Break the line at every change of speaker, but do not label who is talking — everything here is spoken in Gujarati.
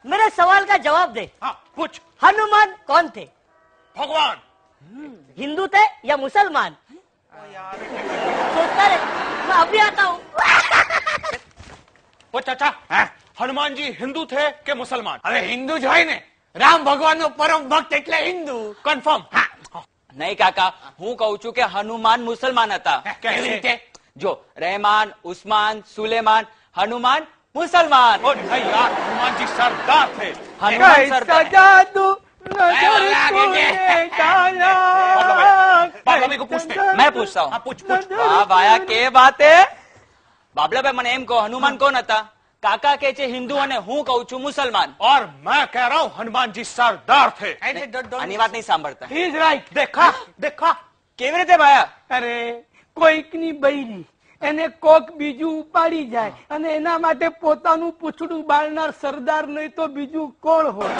मेरे सवाल का जवाब दे।
हाँ पूछ।
हनुमान कौन थे?
भगवान।
हिंदू थे या मुसलमान? सोचता रहे, मैं अभी आता हूँ।
वो चाचा हनुमान जी हिंदू थे के मुसलमान?
अरे हिंदू જ હોય ને, રામ ભગવાનનો પરમ ભક્ત એટલે હિન્દુ.
કન્ફર્મ?
નહીં કાકા, હું કહું છું કે હનુમાન મુસલમાન હતા.
કેવી રીતે?
જો રહેમાન, ઉસ્માન, સુલેમાન, હનુમાન મુસલમાન.
ओ नहीं यार, हनुमान जी सरदार थे।
હનુમાન સરદાર.
बाबला भाई को पूछते।
मैं पूछता हूँ.
हाँ पूछ पूछ।
વાહ ભાયા, કે વાત હે. બાબલાભાઈ મને એમ કહો, હનુમાન કોણ હતા? કાકા કે છે હિન્દુ અને હું કહું છું મુસલમાન.
और मैं कह रहा हूँ हनुमान जी सरदार थे।
આની વાત નહીં સાંભળતા.
He is right.
देखा देखा।
કેવી રીતે ભાયા?
અરે કોઈકની બૈરી એને કોક બીજું ઉપાડી જાય અને એના માટે પોતાનું પૂછડું બાળનાર સરદાર નહીં તો બીજું કોણ હોય?